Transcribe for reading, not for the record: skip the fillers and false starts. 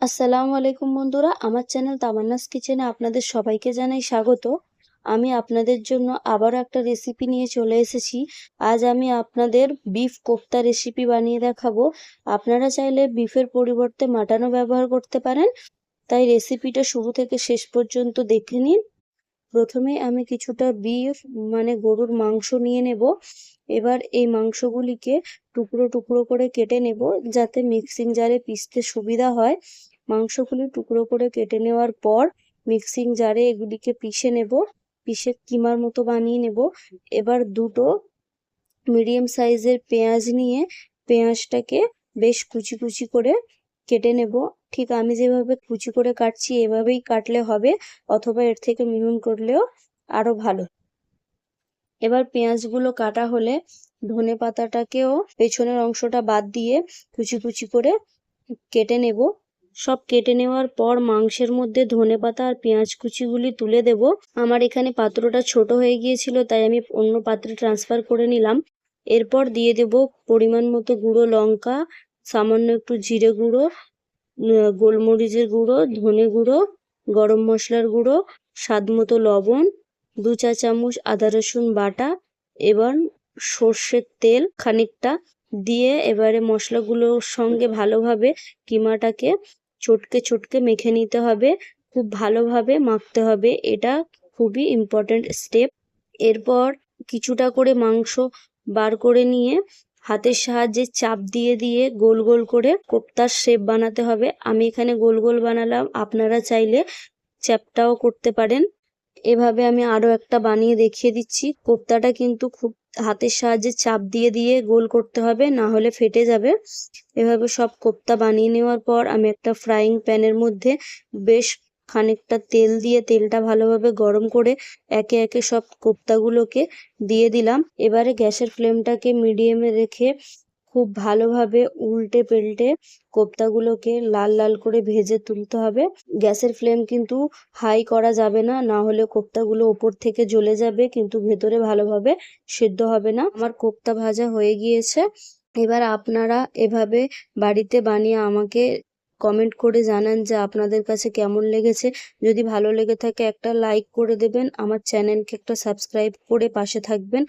আসসালামু আলাইকুম বন্ধুরা, আমার চ্যানেল তামান্নাস কিচেনে আপনাদের সবাইকে জানাই স্বাগত। আমি আপনাদের জন্য আবারও একটা রেসিপি নিয়ে চলে এসেছি। আজ আমি আপনাদের বিফ কোফতা রেসিপি বানিয়ে দেখাবো। আপনারা চাইলে বিফের পরিবর্তে মাটনও ব্যবহার করতে পারেন, তাই রেসিপিটা শুরু থেকে শেষ পর্যন্ত দেখে নিন। প্রথমে আমি কিছুটা বিফ গরুর মাংস নিয়ে নেব। এবার এই মাংসগুলিকে টুকরো টুকরো করে কেটে নেব, যাতে মিক্সিং জারে পিষতে সুবিধা হয়। মাংসগুলি টুকরো করে কেটে নেওয়ার পর মিক্সিং জারে এগুলিকে পিষে নেব, পিষে কিমার মতো বানিয়ে নেব। এবার দুটো মিডিয়াম সাইজের পেঁয়াজ নিয়ে পেঁয়াজটাকে বেশ কুচি কুচি করে কেটে নেব। ঠিক আমি যেভাবে কুচি করে কাটছি এভাবেই কাটলে হবে, অথবা এর থেকে মিহিন করলেও আরো ভালো। এবার পেঁয়াজগুলো কাটা হলে ধনে পাতাটাকেও পেছনের অংশটা বাদ দিয়ে কুচি কুচি করে কেটে নেব। সব কেটে নেওয়ার পর মাংসের মধ্যে ধনে পাতা আর পেঁয়াজ কুচিগুলি তুলে দেব। আমার এখানে পাত্রটা ছোট হয়ে গিয়েছিল, তাই আমি অন্য পাত্রে ট্রান্সফার করে নিলাম। এরপর দিয়ে দেব পরিমাণ মতো গুঁড়ো লঙ্কা, সামান্য একটু জিরে গুঁড়ো, গোলমরিচের গুঁড়ো, ধনে গুঁড়ো, গরম মশলার গুঁড়ো, স্বাদ মতো লবণ, 2 চা চামচ আদা রসুন বাটা, এবার সর্ষের তেল খানিকটা দিয়ে এবারে মশলাগুলোর সঙ্গে ভালোভাবে কিমাটাকে চটকে চটকে মেখে নিতে হবে। খুব ভালোভাবে মাখতে হবে, এটা খুবই ইম্পর্ট্যান্ট স্টেপ। এরপর কিছুটা করে মাংস বার করে নিয়ে হাতের সাহায্যে চাপ দিয়ে দিয়ে গোল গোল করে কোপ্তার শেপ বানাতে হবে। আমি এখানে গোল গোল বানালাম, আপনারা চাইলে চ্যাপটাও করতে পারেন। এভাবে আমি আরো একটা বানিয়ে দেখিয়ে দিচ্ছি। কোপ্তাটা কিন্তু খুব হাতের সাহায্যে চাপ দিয়ে দিয়ে গোল করতে হবে, না হলে ফেটে যাবে। এভাবে সব কোপ্তা বানিয়ে নেওয়ার পর আমি একটা ফ্রাইং প্যানের মধ্যে বেশ খানিকটা তেল দিয়ে তেলটা ভালোভাবে গরম করে একে একে সব কোপ্তাগুলোকে দিয়ে দিলাম। এবারে গ্যাসের ফ্লেমটাকে মিডিয়ামে রেখে খুব ভালোভাবে উল্টে পাল্টে কোপ্তাগুলোকে লাল লাল করে ভেজে তুলতে হবে। গ্যাসের ফ্লেম কিন্তু হাই করা যাবে না, না হলে কোপ্তাগুলো ওপর থেকে জ্বলে যাবে কিন্তু ভেতরে ভালোভাবে সিদ্ধ হবে না। আমার কোপ্তা ভাজা হয়ে গিয়েছে। এবার আপনারা এভাবে বাড়িতে বানিয়ে আমাকে কমেন্ট করে জানান যে আপনাদের কাছে কেমন লেগেছে। যদি ভালো লেগে থাকে একটা লাইক করে দেবেন, আমার চ্যানেলকে একটা সাবস্ক্রাইব করে পাশে থাকবেন।